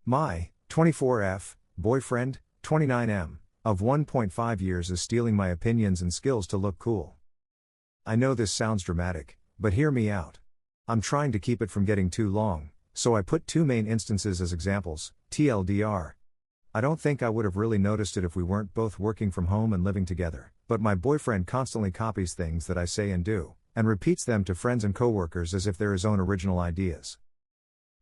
My 24F boyfriend, 29M, of 1.5 years is stealing my opinions and skills to look cool. I know this sounds dramatic, but hear me out. I'm trying to keep it from getting too long, so I put two main instances as examples, TLDR. I don't think I would have really noticed it if we weren't both working from home and living together, but my boyfriend constantly copies things that I say and do, and repeats them to friends and coworkers as if they're his own original ideas.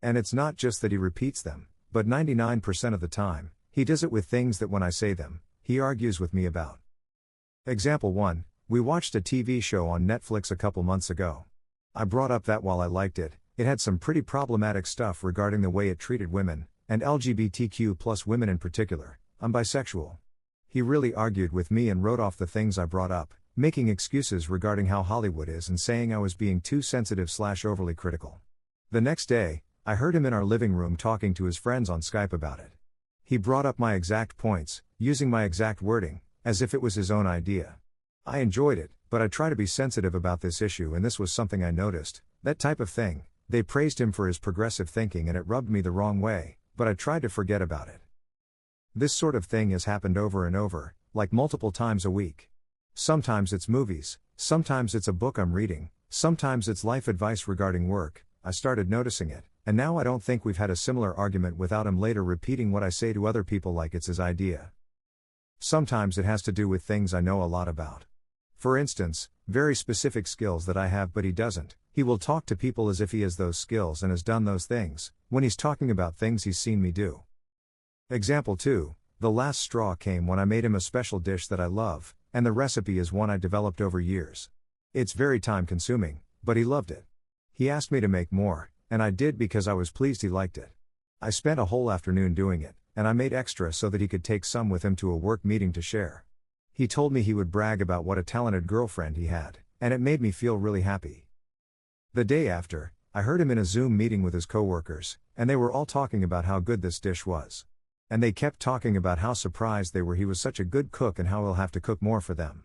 And it's not just that he repeats them, but 99% of the time, he does it with things that when I say them, he argues with me about. Example 1, we watched a TV show on Netflix a couple months ago. I brought up that while I liked it, it had some pretty problematic stuff regarding the way it treated women, and LGBTQ+ women in particular. I'm bisexual. He really argued with me and wrote off the things I brought up, making excuses regarding how Hollywood is and saying I was being too sensitive/overly critical. The next day, I heard him in our living room talking to his friends on Skype about it. He brought up my exact points, using my exact wording, as if it was his own idea. I enjoyed it, but I try to be sensitive about this issue, and this was something I noticed, that type of thing. They praised him for his progressive thinking and it rubbed me the wrong way, but I tried to forget about it. This sort of thing has happened over and over, like multiple times a week. Sometimes it's movies, sometimes it's a book I'm reading, sometimes it's life advice regarding work. I started noticing it, and now I don't think we've had a similar argument without him later repeating what I say to other people like it's his idea. Sometimes it has to do with things I know a lot about. For instance, very specific skills that I have but he doesn't. He will talk to people as if he has those skills and has done those things, when he's talking about things he's seen me do. Example 2, the last straw came when I made him a special dish that I love, and the recipe is one I developed over years. It's very time consuming, but he loved it. He asked me to make more, and I did because I was pleased he liked it. I spent a whole afternoon doing it, and I made extra so that he could take some with him to a work meeting to share. He told me he would brag about what a talented girlfriend he had, and it made me feel really happy. The day after, I heard him in a Zoom meeting with his coworkers, and they were all talking about how good this dish was. And they kept talking about how surprised they were he was such a good cook and how he'll have to cook more for them.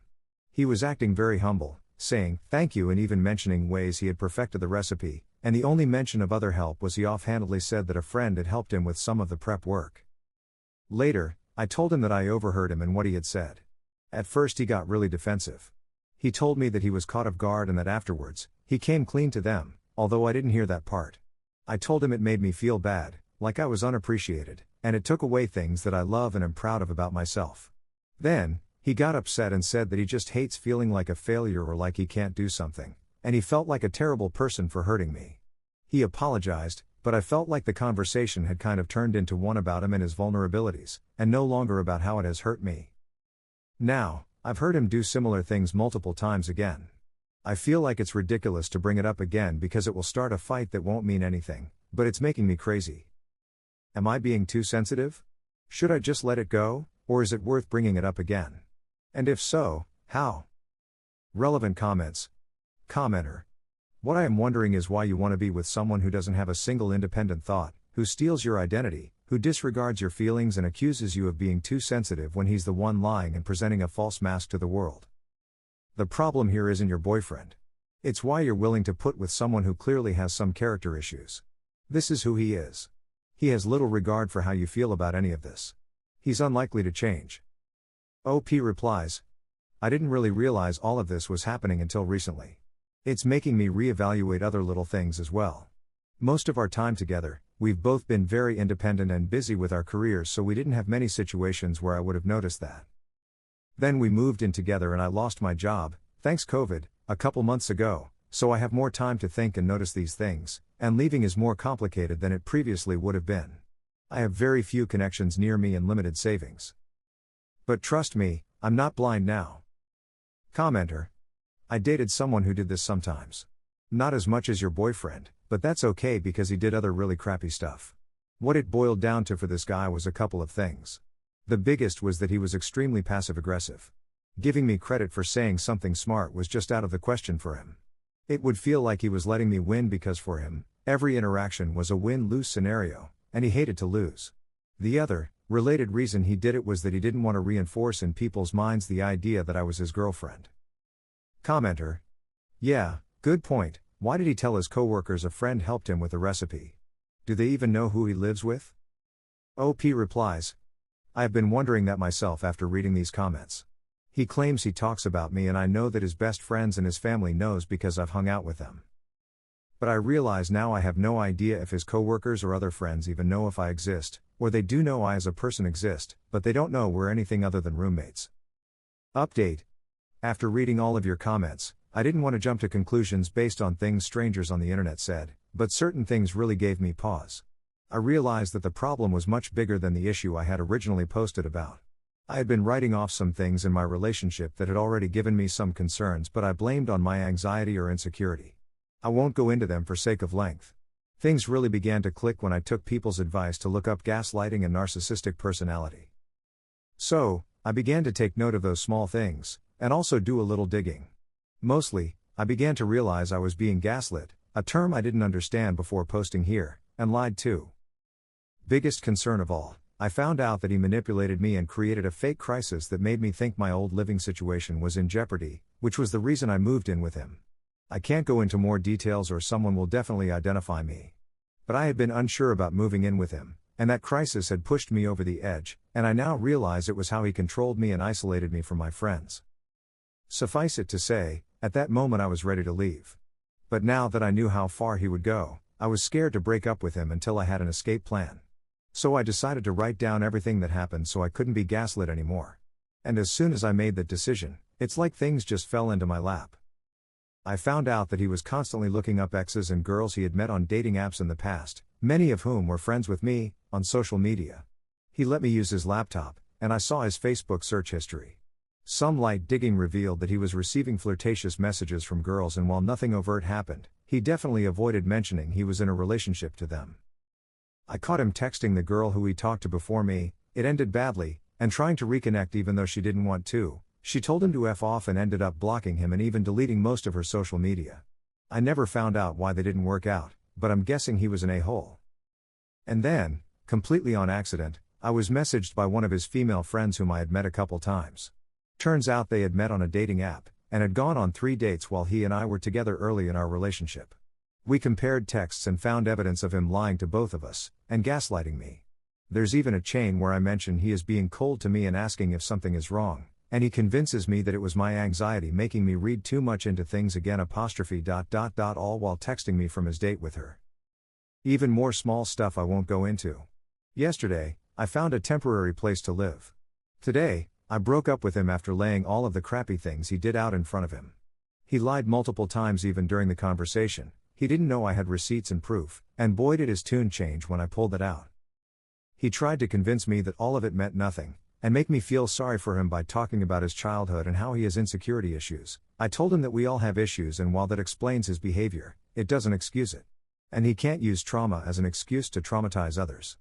He was acting very humble, saying thank you and even mentioning ways he had perfected the recipe, and the only mention of other help was he offhandedly said that a friend had helped him with some of the prep work. Later, I told him that I overheard him and what he had said. At first he got really defensive. He told me that he was caught off guard and that afterwards, he came clean to them, although I didn't hear that part. I told him it made me feel bad, like I was unappreciated, and it took away things that I love and am proud of about myself. Then, he got upset and said that he just hates feeling like a failure or like he can't do something, and he felt like a terrible person for hurting me. He apologized, but I felt like the conversation had kind of turned into one about him and his vulnerabilities, and no longer about how it has hurt me. Now, I've heard him do similar things multiple times again. I feel like it's ridiculous to bring it up again because it will start a fight that won't mean anything, but it's making me crazy. Am I being too sensitive? Should I just let it go, or is it worth bringing it up again? And if so, how? Relevant comments. Commenter. What I am wondering is why you want to be with someone who doesn't have a single independent thought, who steals your identity, who disregards your feelings and accuses you of being too sensitive when he's the one lying and presenting a false mask to the world. The problem here isn't your boyfriend. It's why you're willing to put with someone who clearly has some character issues. This is who he is. He has little regard for how you feel about any of this. He's unlikely to change. OP replies, I didn't really realize all of this was happening until recently. It's making me reevaluate other little things as well. Most of our time together, we've both been very independent and busy with our careers, so we didn't have many situations where I would have noticed that. Then we moved in together and I lost my job, thanks COVID, a couple months ago, so I have more time to think and notice these things, and leaving is more complicated than it previously would have been. I have very few connections near me and limited savings. But trust me, I'm not blind now. Commenter. I dated someone who did this sometimes. Not as much as your boyfriend, but that's okay because he did other really crappy stuff. What it boiled down to for this guy was a couple of things. The biggest was that he was extremely passive-aggressive. Giving me credit for saying something smart was just out of the question for him. It would feel like he was letting me win because for him, every interaction was a win-lose scenario, and he hated to lose. The other, related reason he did it was that he didn't want to reinforce in people's minds the idea that I was his girlfriend. Commenter. Yeah, good point. Why did he tell his coworkers a friend helped him with the recipe? Do they even know who he lives with? OP replies, I have been wondering that myself after reading these comments. He claims he talks about me and I know that his best friends and his family knows because I've hung out with them. But I realize now I have no idea if his coworkers or other friends even know if I exist, or they do know I as a person exist, but they don't know we're anything other than roommates. Update. After reading all of your comments, I didn't want to jump to conclusions based on things strangers on the internet said, but certain things really gave me pause. I realized that the problem was much bigger than the issue I had originally posted about. I had been writing off some things in my relationship that had already given me some concerns, but I blamed on my anxiety or insecurity. I won't go into them for sake of length. Things really began to click when I took people's advice to look up gaslighting and narcissistic personality. So, I began to take note of those small things, and also do a little digging. Mostly, I began to realize I was being gaslit, a term I didn't understand before posting here, and lied to. Biggest concern of all, I found out that he manipulated me and created a fake crisis that made me think my old living situation was in jeopardy, which was the reason I moved in with him. I can't go into more details or someone will definitely identify me. But I had been unsure about moving in with him, and that crisis had pushed me over the edge, and I now realize it was how he controlled me and isolated me from my friends. Suffice it to say, at that moment I was ready to leave. But now that I knew how far he would go, I was scared to break up with him until I had an escape plan. So I decided to write down everything that happened so I couldn't be gaslit anymore. And as soon as I made that decision, it's like things just fell into my lap. I found out that he was constantly looking up exes and girls he had met on dating apps in the past, many of whom were friends with me, on social media. He let me use his laptop, and I saw his Facebook search history. Some light digging revealed that he was receiving flirtatious messages from girls, and while nothing overt happened, he definitely avoided mentioning he was in a relationship to them. I caught him texting the girl who he talked to before me, it ended badly, and trying to reconnect even though she didn't want to. She told him to F off and ended up blocking him and even deleting most of her social media. I never found out why they didn't work out, but I'm guessing he was an a-hole. And then, completely on accident, I was messaged by one of his female friends whom I had met a couple times. Turns out they had met on a dating app, and had gone on 3 dates while he and I were together early in our relationship. We compared texts and found evidence of him lying to both of us, and gaslighting me. There's even a chain where I mention he is being cold to me and asking if something is wrong. And he convinces me that it was my anxiety making me read too much into things again '... all while texting me from his date with her. Even more small stuff I won't go into. Yesterday, I found a temporary place to live. Today, I broke up with him after laying all of the crappy things he did out in front of him. He lied multiple times even during the conversation. He didn't know I had receipts and proof, and boy did his tune change when I pulled it out. He tried to convince me that all of it meant nothing, and make me feel sorry for him by talking about his childhood and how he has insecurity issues. I told him that we all have issues, and while that explains his behavior, it doesn't excuse it. And he can't use trauma as an excuse to traumatize others.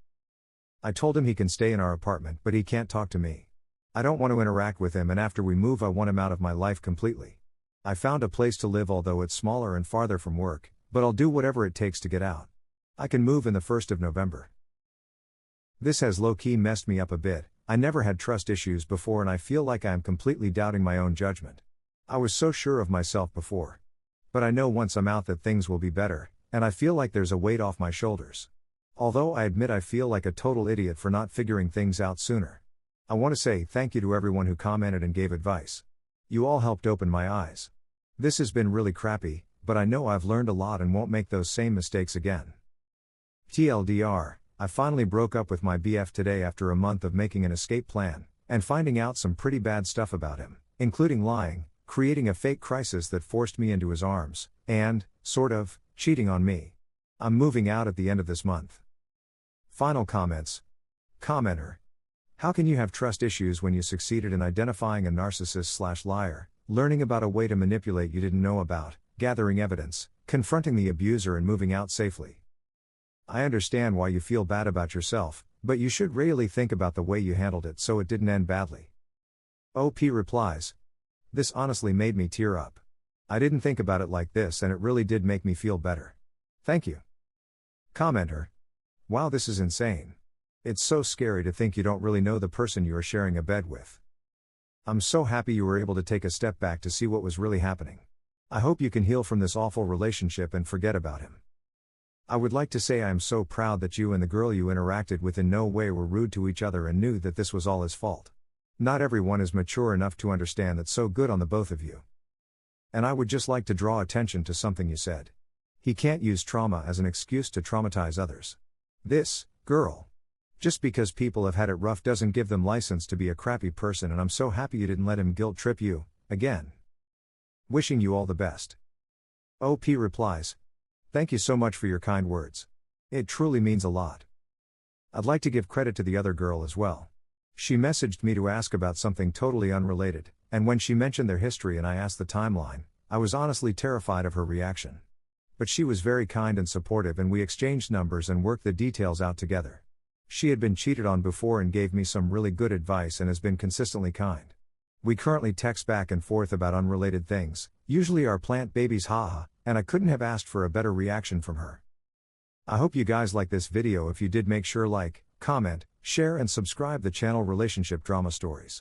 I told him he can stay in our apartment, but he can't talk to me. I don't want to interact with him, and after we move I want him out of my life completely. I found a place to live, although it's smaller and farther from work, but I'll do whatever it takes to get out. I can move in the 1st of November. This has low-key messed me up a bit. I never had trust issues before and I feel like I am completely doubting my own judgment. I was so sure of myself before. But I know once I'm out that things will be better, and I feel like there's a weight off my shoulders. Although I admit I feel like a total idiot for not figuring things out sooner. I want to say thank you to everyone who commented and gave advice. You all helped open my eyes. This has been really crappy, but I know I've learned a lot and won't make those same mistakes again. TLDR. I finally broke up with my BF today after a month of making an escape plan, and finding out some pretty bad stuff about him, including lying, creating a fake crisis that forced me into his arms, and, sort of, cheating on me. I'm moving out at the end of this month. Final comments. Commenter. How can you have trust issues when you succeeded in identifying a narcissist/liar, learning about a way to manipulate you didn't know about, gathering evidence, confronting the abuser and moving out safely? I understand why you feel bad about yourself, but you should really think about the way you handled it so it didn't end badly. OP replies. This honestly made me tear up. I didn't think about it like this and it really did make me feel better. Thank you. Commenter. Wow, this is insane. It's so scary to think you don't really know the person you are sharing a bed with. I'm so happy you were able to take a step back to see what was really happening. I hope you can heal from this awful relationship and forget about him. I would like to say I am so proud that you and the girl you interacted with in no way were rude to each other and knew that this was all his fault. Not everyone is mature enough to understand that. So good on the both of you. And I would just like to draw attention to something you said. He can't use trauma as an excuse to traumatize others. This, girl. Just because people have had it rough doesn't give them license to be a crappy person, and I'm so happy you didn't let him guilt trip you, again. Wishing you all the best. OP replies, thank you so much for your kind words. It truly means a lot. I'd like to give credit to the other girl as well. She messaged me to ask about something totally unrelated, and when she mentioned their history and I asked the timeline, I was honestly terrified of her reaction. But she was very kind and supportive, and we exchanged numbers and worked the details out together. She had been cheated on before and gave me some really good advice and has been consistently kind. We currently text back and forth about unrelated things, usually our plant babies, haha, and I couldn't have asked for a better reaction from her. I hope you guys like this video. If you did, make sure like, comment, share and subscribe the channel Relationship Drama Stories.